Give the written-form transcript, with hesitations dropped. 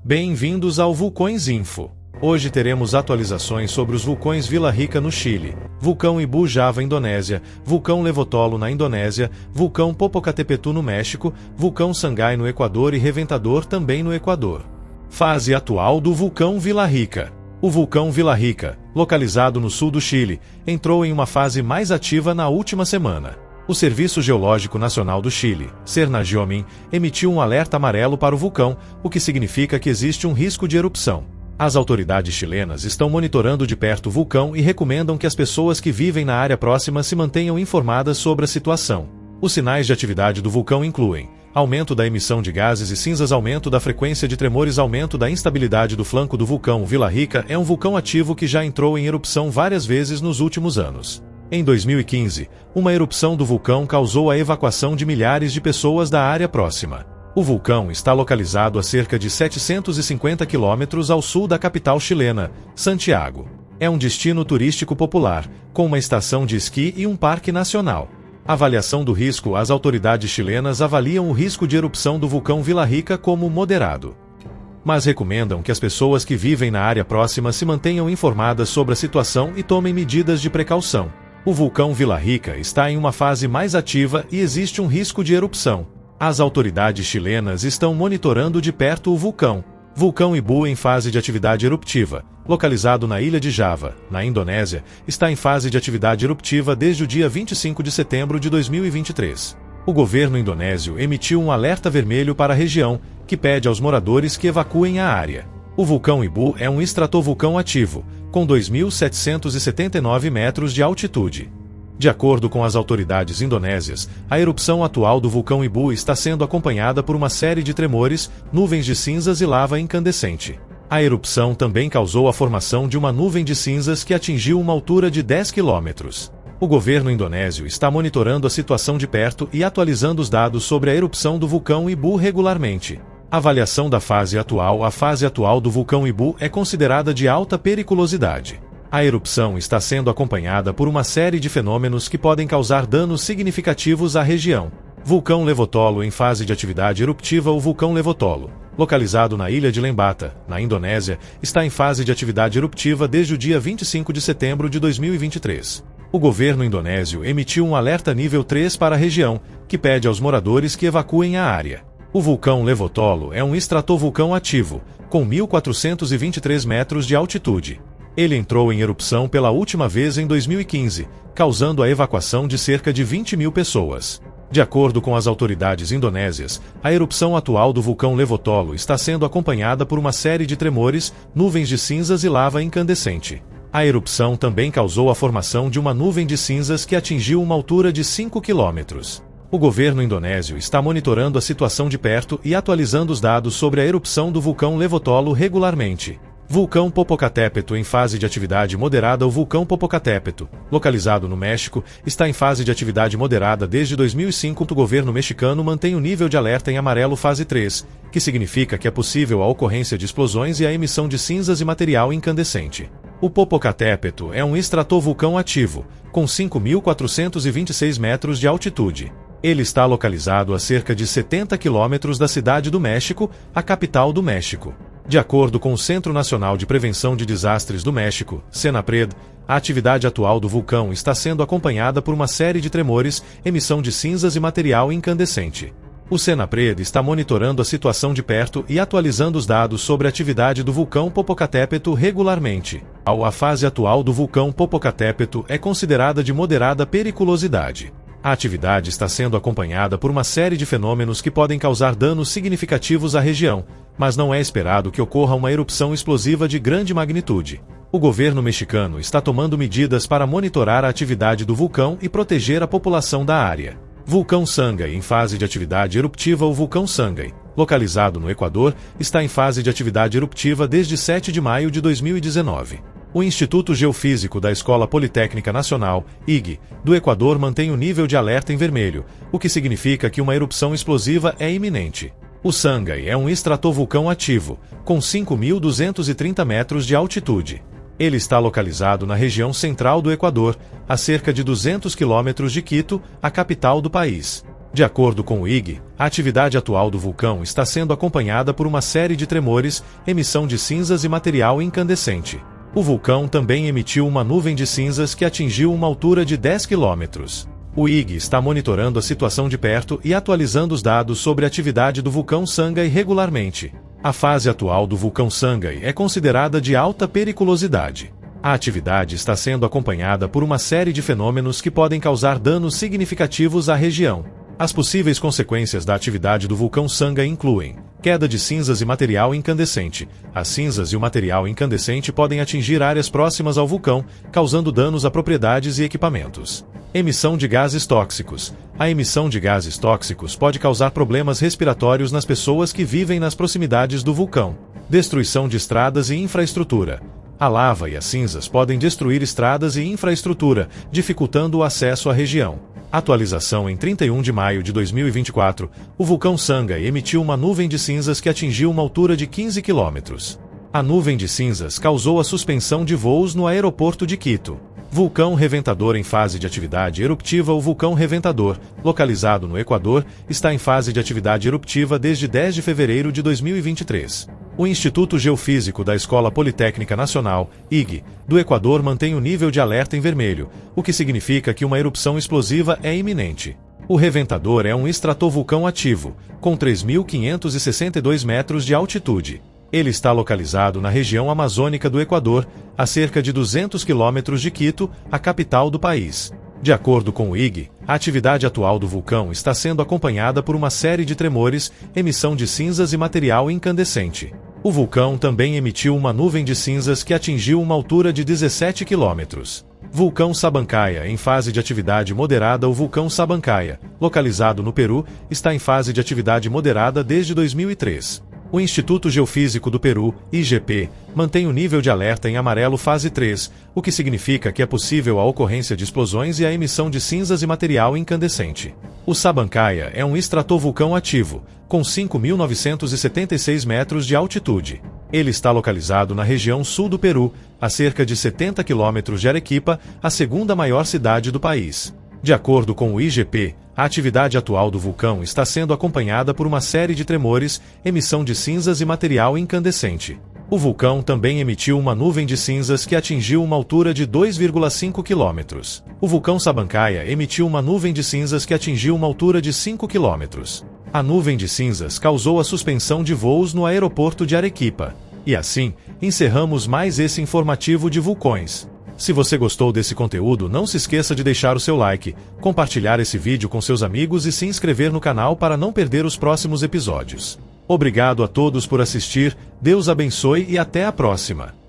Bem-vindos ao Vulcões Info. Hoje teremos atualizações sobre os vulcões Vila Rica no Chile, vulcão Ibu Java Indonésia, vulcão Levotolo na Indonésia, vulcão Popocatépetl no México, vulcão Sangay no Equador e Reventador também no Equador. Fase atual do vulcão Vila Rica. O vulcão Vila Rica, localizado no sul do Chile, entrou em uma fase mais ativa na última semana. O Serviço Geológico Nacional do Chile, Cernagiomin, emitiu um alerta amarelo para o vulcão, o que significa que existe um risco de erupção. As autoridades chilenas estão monitorando de perto o vulcão e recomendam que as pessoas que vivem na área próxima se mantenham informadas sobre a situação. Os sinais de atividade do vulcão incluem aumento da emissão de gases e cinzas, aumento da frequência de tremores, aumento da instabilidade do flanco do vulcão. Vila Rica é um vulcão ativo que já entrou em erupção várias vezes nos últimos anos. Em 2015, uma erupção do vulcão causou a evacuação de milhares de pessoas da área próxima. O vulcão está localizado a cerca de 750 quilômetros ao sul da capital chilena, Santiago. É um destino turístico popular, com uma estação de esqui e um parque nacional. Avaliação do risco. As autoridades chilenas avaliam o risco de erupção do vulcão Vila Rica como moderado, mas recomendam que as pessoas que vivem na área próxima se mantenham informadas sobre a situação e tomem medidas de precaução. O vulcão Vila Rica está em uma fase mais ativa e existe um risco de erupção. As autoridades chilenas estão monitorando de perto o vulcão. Vulcão Ibu em fase de atividade eruptiva, localizado na ilha de Java, na Indonésia, está em fase de atividade eruptiva desde o dia 25 de setembro de 2023. O governo indonésio emitiu um alerta vermelho para a região, que pede aos moradores que evacuem a área. O vulcão Ibu é um estratovulcão ativo, com 2.779 metros de altitude. De acordo com as autoridades indonésias, a erupção atual do vulcão Ibu está sendo acompanhada por uma série de tremores, nuvens de cinzas e lava incandescente. A erupção também causou a formação de uma nuvem de cinzas que atingiu uma altura de 10 quilômetros. O governo indonésio está monitorando a situação de perto e atualizando os dados sobre a erupção do vulcão Ibu regularmente. Avaliação da fase atual. A fase atual do vulcão Ibu é considerada de alta periculosidade. A erupção está sendo acompanhada por uma série de fenômenos que podem causar danos significativos à região. Vulcão Levotolo em fase de atividade eruptiva. O vulcão Levotolo, localizado na ilha de Lembata, na Indonésia, está em fase de atividade eruptiva desde o dia 25 de setembro de 2023. O governo indonésio emitiu um alerta nível 3 para a região, que pede aos moradores que evacuem a área. O vulcão Levotolo é um estratovulcão ativo, com 1.423 metros de altitude. Ele entrou em erupção pela última vez em 2015, causando a evacuação de cerca de 20 mil pessoas. De acordo com as autoridades indonésias, a erupção atual do vulcão Levotolo está sendo acompanhada por uma série de tremores, nuvens de cinzas e lava incandescente. A erupção também causou a formação de uma nuvem de cinzas que atingiu uma altura de 5 quilômetros. O governo indonésio está monitorando a situação de perto e atualizando os dados sobre a erupção do vulcão Levotolo regularmente. Vulcão Popocatépetl em fase de atividade moderada. O vulcão Popocatépetl, localizado no México, está em fase de atividade moderada desde 2005. O governo mexicano mantém o nível de alerta em amarelo fase 3, que significa que é possível a ocorrência de explosões e a emissão de cinzas e material incandescente. O Popocatépetl é um estratovulcão ativo, com 5.426 metros de altitude. Ele está localizado a cerca de 70 quilômetros da cidade do México, a capital do México. De acordo com o Centro Nacional de Prevenção de Desastres do México, CENAPRED, a atividade atual do vulcão está sendo acompanhada por uma série de tremores, emissão de cinzas e material incandescente. O CENAPRED está monitorando a situação de perto e atualizando os dados sobre a atividade do vulcão Popocatépetl regularmente. A fase atual do vulcão Popocatépetl é considerada de moderada periculosidade. A atividade está sendo acompanhada por uma série de fenômenos que podem causar danos significativos à região, mas não é esperado que ocorra uma erupção explosiva de grande magnitude. O governo mexicano está tomando medidas para monitorar a atividade do vulcão e proteger a população da área. Vulcão Sangay em fase de atividade eruptiva. O vulcão Sangay, localizado no Equador, está em fase de atividade eruptiva desde 7 de maio de 2019. O Instituto Geofísico da Escola Politécnica Nacional, IG, do Equador mantém o nível de alerta em vermelho, o que significa que uma erupção explosiva é iminente. O Sangay é um estratovulcão ativo, com 5.230 metros de altitude. Ele está localizado na região central do Equador, a cerca de 200 quilômetros de Quito, a capital do país. De acordo com o IG, a atividade atual do vulcão está sendo acompanhada por uma série de tremores, emissão de cinzas e material incandescente. O vulcão também emitiu uma nuvem de cinzas que atingiu uma altura de 10 quilômetros. O IG está monitorando a situação de perto e atualizando os dados sobre a atividade do vulcão Sangay regularmente. A fase atual do vulcão Sangay é considerada de alta periculosidade. A atividade está sendo acompanhada por uma série de fenômenos que podem causar danos significativos à região. As possíveis consequências da atividade do vulcão Sangay incluem queda de cinzas e material incandescente. As cinzas e o material incandescente podem atingir áreas próximas ao vulcão, causando danos a propriedades e equipamentos. Emissão de gases tóxicos. A emissão de gases tóxicos pode causar problemas respiratórios nas pessoas que vivem nas proximidades do vulcão. Destruição de estradas e infraestrutura. A lava e as cinzas podem destruir estradas e infraestrutura, dificultando o acesso à região. Atualização em 31 de maio de 2024, o vulcão Sangay emitiu uma nuvem de cinzas que atingiu uma altura de 15 quilômetros. A nuvem de cinzas causou a suspensão de voos no aeroporto de Quito. Vulcão Reventador em fase de atividade eruptiva. O vulcão Reventador, localizado no Equador, está em fase de atividade eruptiva desde 10 de fevereiro de 2023. O Instituto Geofísico da Escola Politécnica Nacional, IG, do Equador mantém o nível de alerta em vermelho, o que significa que uma erupção explosiva é iminente. O Reventador é um estratovulcão ativo, com 3.562 metros de altitude. Ele está localizado na região amazônica do Equador, a cerca de 200 quilômetros de Quito, a capital do país. De acordo com o IG, a atividade atual do vulcão está sendo acompanhada por uma série de tremores, emissão de cinzas e material incandescente. O vulcão também emitiu uma nuvem de cinzas que atingiu uma altura de 17 quilômetros. Vulcão Sabancaya em fase de atividade moderada. O vulcão Sabancaya, localizado no Peru, está em fase de atividade moderada desde 2003. O Instituto Geofísico do Peru, IGP, mantém o nível de alerta em amarelo fase 3, o que significa que é possível a ocorrência de explosões e a emissão de cinzas e material incandescente. O Sabancaya é um estratovulcão ativo, com 5.976 metros de altitude. Ele está localizado na região sul do Peru, a cerca de 70 quilômetros de Arequipa, a segunda maior cidade do país. De acordo com o IGP, a atividade atual do vulcão está sendo acompanhada por uma série de tremores, emissão de cinzas e material incandescente. O vulcão também emitiu uma nuvem de cinzas que atingiu uma altura de 2,5 quilômetros. O vulcão Sabancaya emitiu uma nuvem de cinzas que atingiu uma altura de 5 quilômetros. A nuvem de cinzas causou a suspensão de voos no aeroporto de Arequipa. E assim, encerramos mais esse informativo de vulcões. Se você gostou desse conteúdo, não se esqueça de deixar o seu like, compartilhar esse vídeo com seus amigos e se inscrever no canal para não perder os próximos episódios. Obrigado a todos por assistir, Deus abençoe e até a próxima!